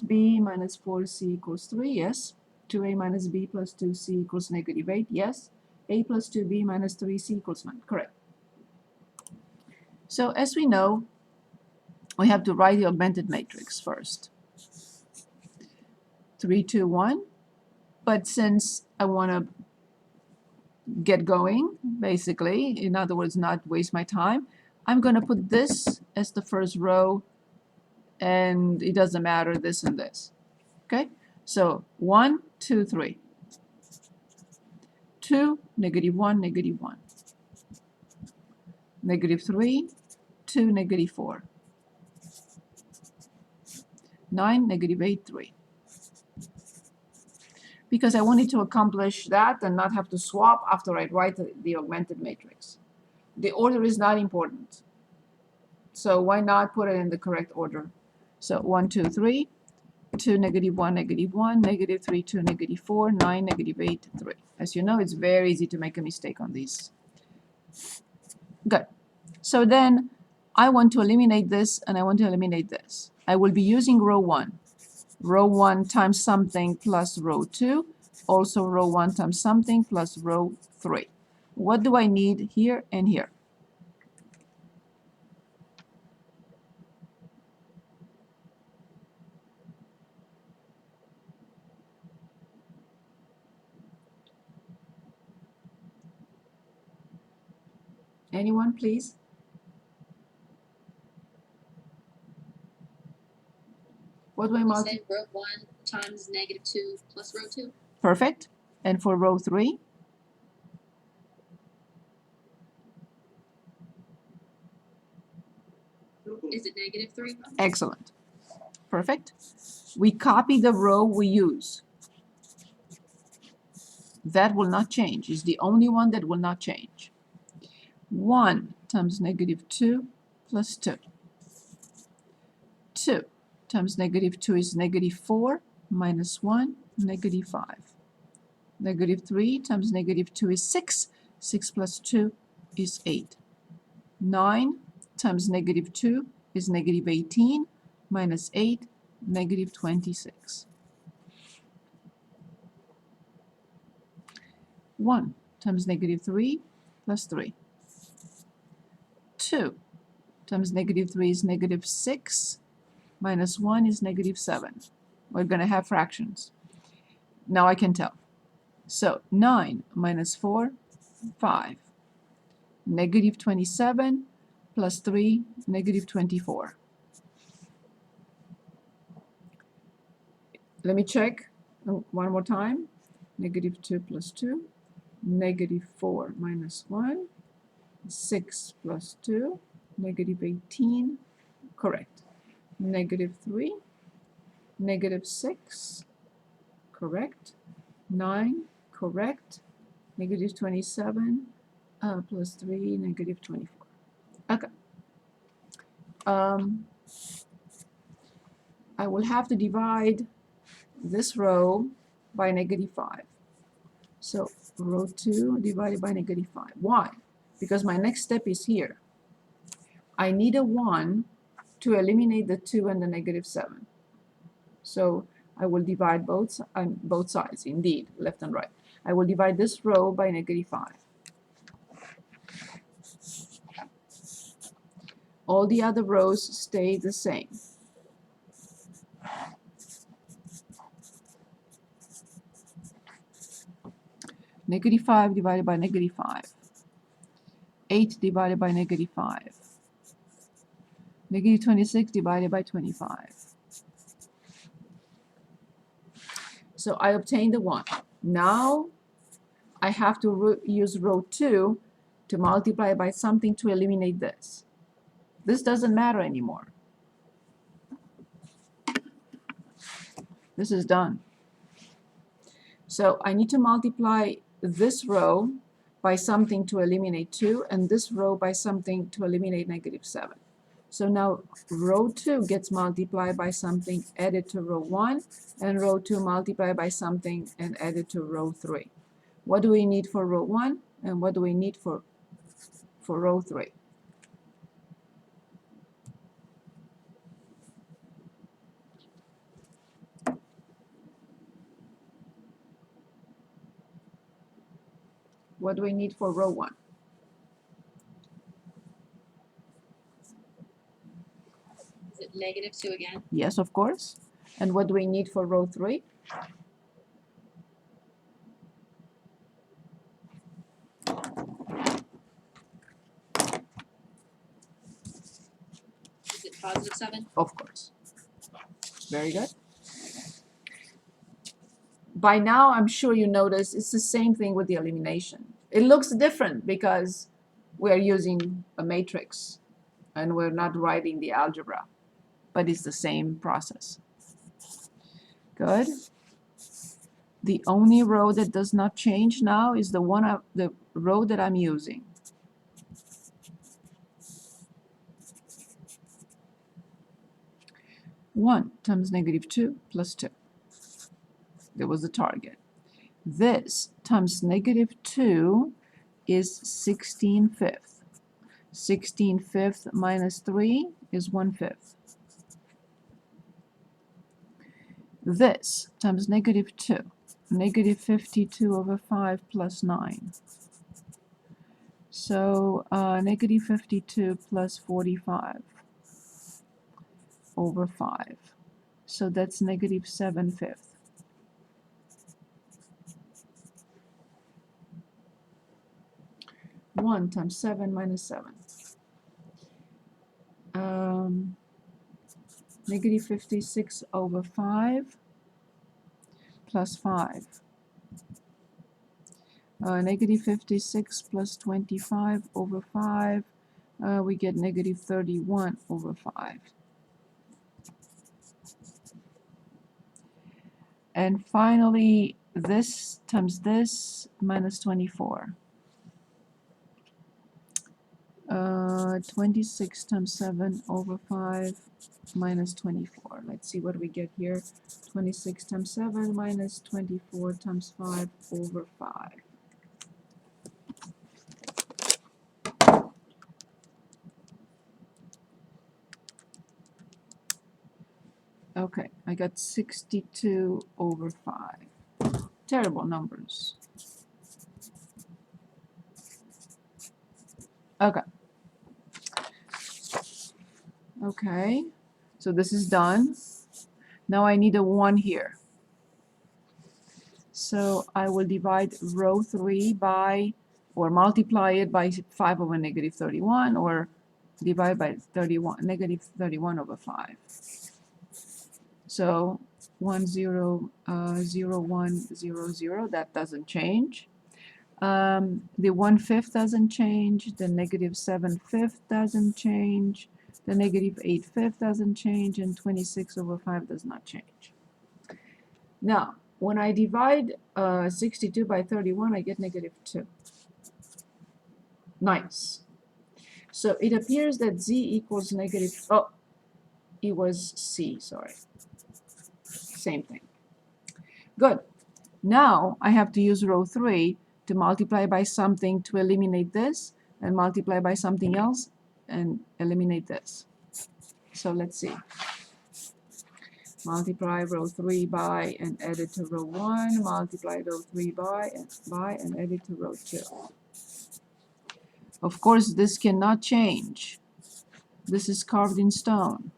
b minus 4c equals 3, yes. 2a minus b plus 2c equals negative 8, yes. A plus 2b minus 3c equals 9, correct. So as we know, we have to write the augmented matrix first. 3, 2, 1. But since I want to get going, basically, in other words, not waste my time, I'm going to put this as the first row, and it doesn't matter this and this. Okay? So 1, 2, 3. 2, negative 1, negative 1. Negative 3, 2, negative 4. 9, negative 8, 3. Because I wanted to accomplish that and not have to swap after I write the augmented matrix. The order is not important. So why not put it in the correct order? So 1, 2, 3, 2, negative 1, negative 1, negative 3, 2, negative 4, 9, negative 8, 3. As you know, it's very easy to make a mistake on these. Good. So then I want to eliminate this and I want to eliminate this. I will be using row 1. Row 1 times something plus row 2. Also row 1 times something plus row 3. What do I need here and here? Anyone, please? What do I multiply? Say row 1 times negative 2 plus row 2. Perfect. And for row 3? Is it negative 3? Excellent. Perfect. We copy the row we use. That will not change. It's the only one that will not change. 1 times negative 2 plus 2. 2 times negative 2 is negative 4 minus 1, negative 5. Negative 3 times negative 2 is 6. 6 plus 2 is 8. 9 times negative 2 is negative 18 minus 8, negative 26. 1 times negative 3 plus 3. 2 times negative 3 is negative 6 minus 1 is negative 7. We're going to have fractions. Now I can tell. So 9 minus 4, 5. Negative 27 plus 3, negative 24. Let me check one more time. Negative 2 plus 2. Negative 4 minus 1. 6 plus 2. Negative 18. Correct. Negative 3. Negative 6. Correct. 9. Correct. Negative 27 plus 3, negative 24. Okay. I will have to divide this row by negative 5. So row 2 divided by negative 5. Why? Because my next step is here. I need a 1 to eliminate the 2 and the negative 7. So I will divide both sides, indeed, left and right. I will divide this row by negative 5. All the other rows stay the same. Negative 5 divided by negative 5. 8 divided by negative 5. Negative 26 divided by 25. So I obtained the 1. Now I have to use row 2 to multiply by something to eliminate this. This doesn't matter anymore. This is done. So I need to multiply this row by something to eliminate 2 and this row by something to eliminate negative 7. So now row 2 gets multiplied by something added to row 1 and row 2 multiplied by something and added to row 3. What do we need for row 1 and what do we need for row 3? What do we need for row 1? Is it negative 2 again? Yes, of course. And what do we need for row 3? Is it positive 7? Of course. Very good. By now, I'm sure you notice it's the same thing with the elimination. It looks different because we're using a matrix and we're not writing the algebra, but it's the same process. Good. The only row that does not change now is the row that I'm using. One times negative 2 plus 2. That was the target. This times negative 2 is 16/5. 16/5 minus 3 is 1/5. This times negative 2. Negative 52 over 5 plus 9. So negative 52 plus 45 over 5. So that's negative 7/5. One times 7 minus 7. Negative 56 over 5 plus 5. Negative 56 plus 25 over 5, we get negative 31 over 5. And finally, this times this minus 24. 26 times 7 over 5 minus 24. Let's see what we get here. 26 times 7 minus 24 times 5 over 5. Okay, I got 62 over 5. Terrible numbers. Okay. Okay, so this is done. Now I need a 1 here. So I will divide row 3 by, or multiply it by 5 over negative 31, or divide by 31, negative 31 over 5. So 1, 0, 0, 1, 0, 0, that doesn't change. The 1/5 doesn't change, the negative 7/5 doesn't change, the negative 8/5 doesn't change, and 26 over 5 does not change. Now, when I divide 62 by 31, I get negative 2. Nice. So it appears that z equals negative, oh, it was c, sorry. Same thing. Good. Now I have to use row 3 to multiply by something to eliminate this, and multiply by something else and eliminate this. So let's see. Multiply row 3 by and add it to row 1, multiply row 3 by and add it to row 2. Of course, this cannot change. This is carved in stone.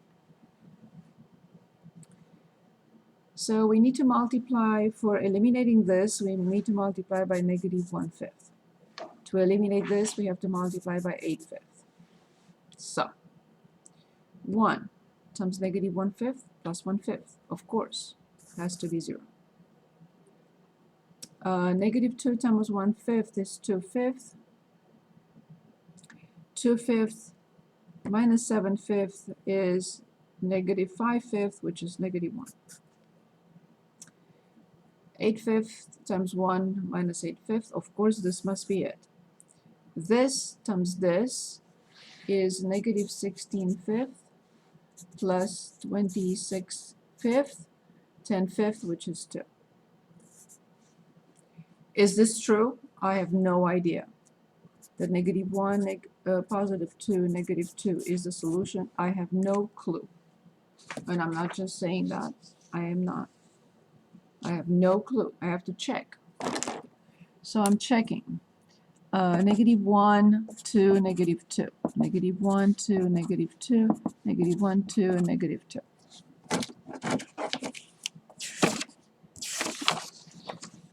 So we need to multiply, for eliminating this, we need to multiply by negative 1/5. To eliminate this, we have to multiply by 8/5. So 1 times negative 1/5 plus 1/5, of course, has to be 0. Negative 2 times 1/5 is 2/5. 2/5 minus 7/5 is negative 5/5, which is negative 1. 8/5 times 1 minus 8/5, of course this must be it. This times this is negative 16/5 plus 26/5, 10/5, which is 2. Is this true? I have no idea. That negative 1, positive 2, negative 2 is the solution. I have no clue. And I'm not just saying that. I am not. I have no clue. I have to check. So I'm checking. negative 1, 2, negative 2. Negative 1, 2, negative 2, negative 1, 2, and negative 2.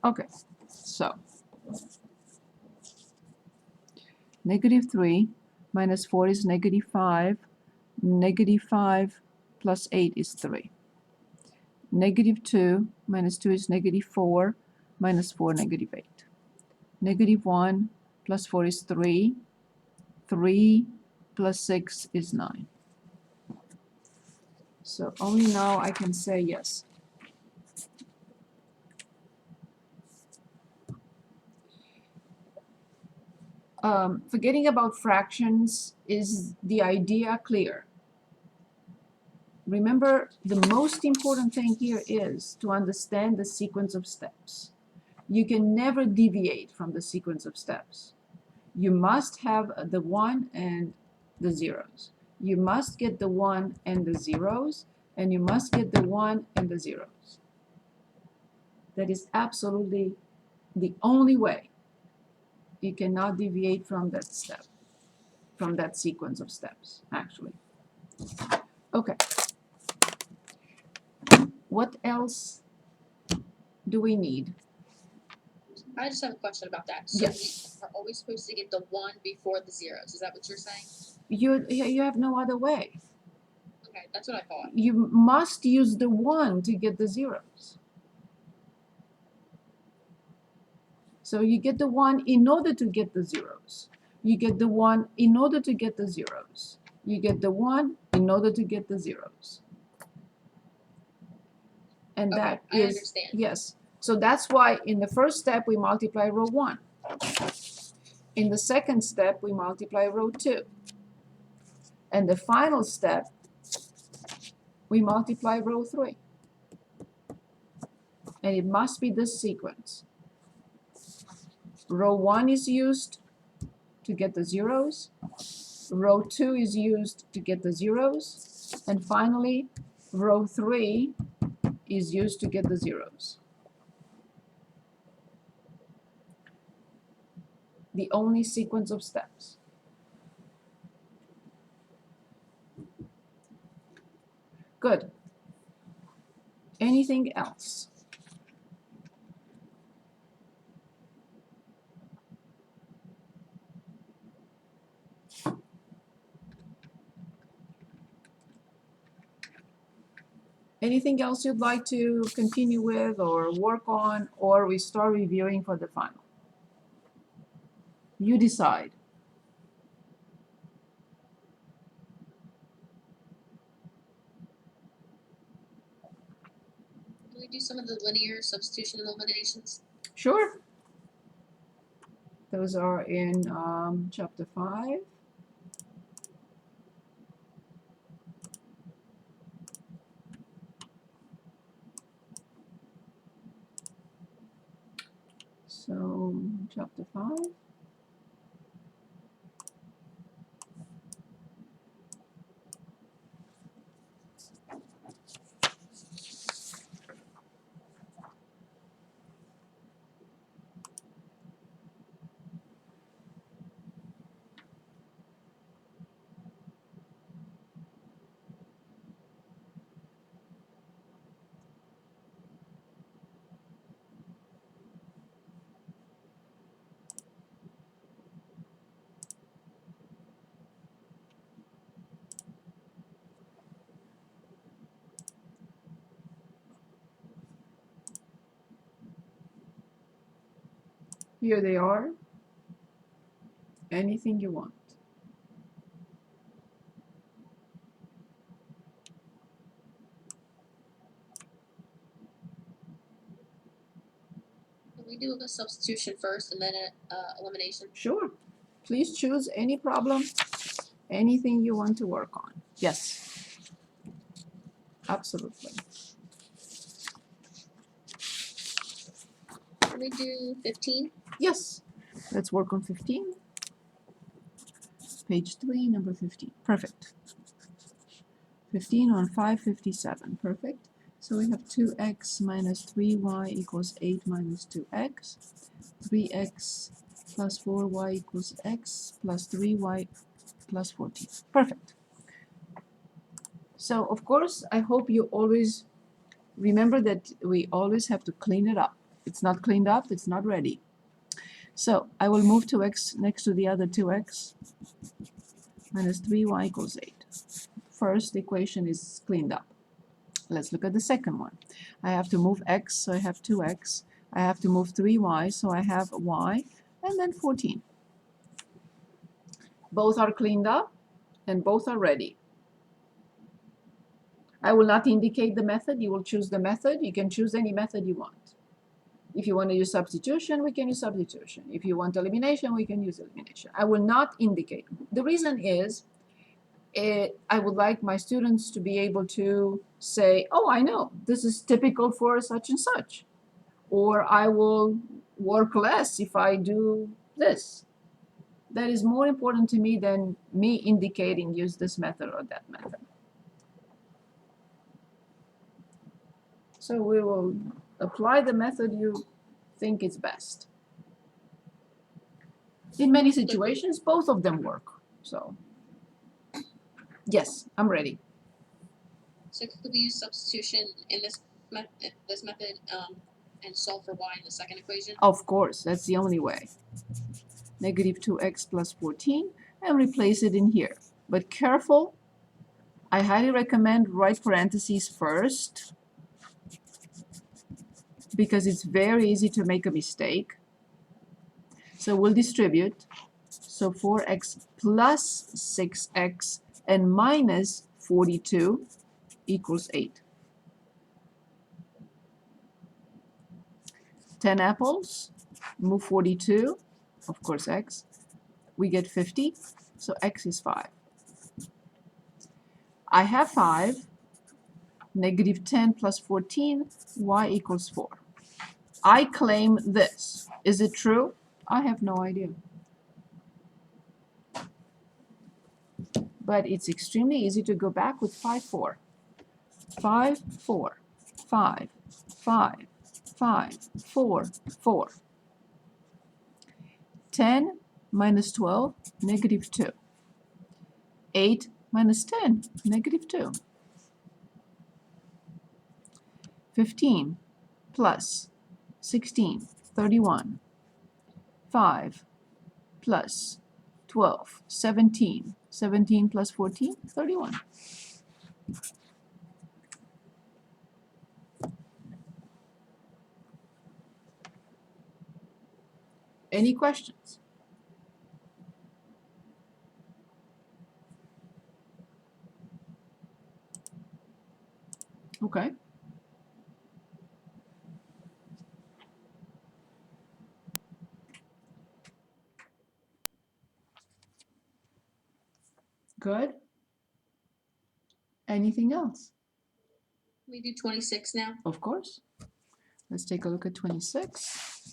Okay, so negative 3 minus 4 is negative 5. Negative 5 plus 8 is 3. Negative 2 minus 2 is negative 4. Minus 4, negative 8. Negative 1 plus 4 is 3. 3 plus 6 is 9. So only now I can say yes. Forgetting about fractions, is the idea clear? Remember, the most important thing here is to understand the sequence of steps. You can never deviate from the sequence of steps. You must have the 1 and the zeros. You must get the 1 and the zeros, and you must get the 1 and the zeros. That is absolutely the only way. You cannot deviate from that step, from that sequence of steps, actually. Okay. What else do we need? I just have a question about that. So Yes. we are always supposed to get the 1 before the zeros. Is that what you're saying? You have no other way. Okay, that's what I thought. You must use the 1 to get the zeros. So you get the 1 in order to get the zeros. You get the 1 in order to get the zeros. You get the 1 in order to get the zeros. And Okay, that I is, understand. yes. So that's why in the first step we multiply row 1. In the second step we multiply row 2. And the final step we multiply row 3. And it must be this sequence. Row 1 is used to get the zeros. Row 2 is used to get the zeros. And finally, row 3 is used to get the zeros. The only sequence of steps. Good. Anything else? Anything else you'd like to continue with or work on, or we start reviewing for the final? You decide. Can we do some of the linear substitution and eliminations? Sure. Those are in chapter 5. So, chapter 5. Here they are. Anything you want. Can we do a substitution first and then an elimination? Sure. Please choose any problem, anything you want to work on. Yes. Absolutely. Can we do 15? Yes. Let's work on 15. Page 3, number 15. Perfect. 15 on 557. Perfect. So we have 2x minus 3y equals 8 minus 2x. 3x plus 4y equals x plus 3y plus 14. Perfect. So of course, I hope you always remember that we always have to clean it up. It's not cleaned up, it's not ready. So I will move 2x next to the other 2x minus 3y equals 8. First equation is cleaned up. Let's look at the second one. I have to move x, so I have 2x. I have to move 3y, so I have y, and then 14. Both are cleaned up, and both are ready. I will not indicate the method. You will choose the method. You can choose any method you want. If you want to use substitution, we can use substitution. If you want elimination, we can use elimination. I will not indicate. The reason is I would like my students to be able to say, oh, I know, this is typical for such and such. Or I will work less if I do this. That is more important to me than me indicating use this method or that method. So we will apply the method you think is best. In many situations, both of them work. So, yes, I'm ready. So could we use substitution in this method and solve for y in the second equation? Of course, that's the only way. Negative 2x plus 14, and replace it in here. But careful, I highly recommend write parentheses first, because it's very easy to make a mistake. So we'll distribute. So 4x plus 6x and minus 42 equals 8. 10 apples, move 42, of course x, we get 50, so x is 5. I have 5, negative 10 plus 14, y equals 4. I claim this. Is it true? I have no idea. But it's extremely easy to go back with 5, 4. 5, 4, 5, 5, 5, 4, 4. 10 minus 12, negative 2. 8 minus 10, negative 2. 15 plus 16, 31. 5 plus 12, 17. 17 plus 14, 31. Any questions? Okay. Good. Anything else? We do 26 now. Of course. Let's take a look at 26.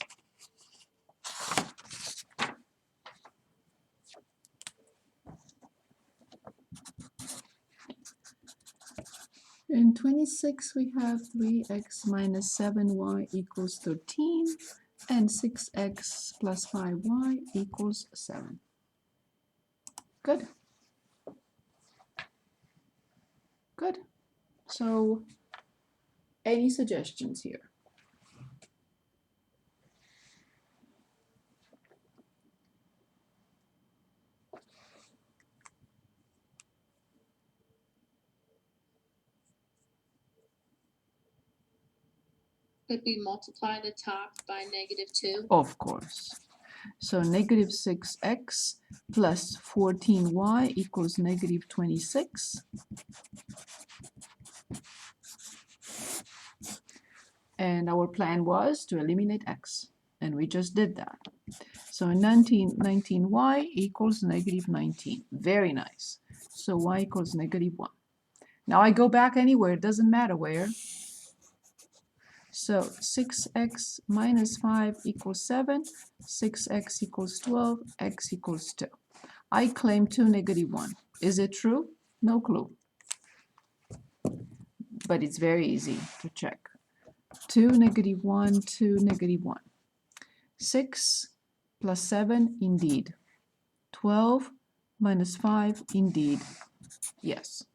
In 26, we have 3x minus 7y equals 13, and 6x plus 5y equals 7. Good. Good. So, any suggestions here? Could we multiply the top by negative 2? Of course. So negative 6x plus 14y equals negative 26. And our plan was to eliminate x. And we just did that. So 19y equals negative 19. Very nice. So y equals negative 1. Now I go back anywhere. It doesn't matter where. So 6x minus 5 equals 7, 6x equals 12, x equals 2. I claim 2, negative 1. Is it true? No clue. But it's very easy to check. 2, negative 1, 2, negative 1. 6 plus 7, indeed. 12 minus 5, indeed. Yes.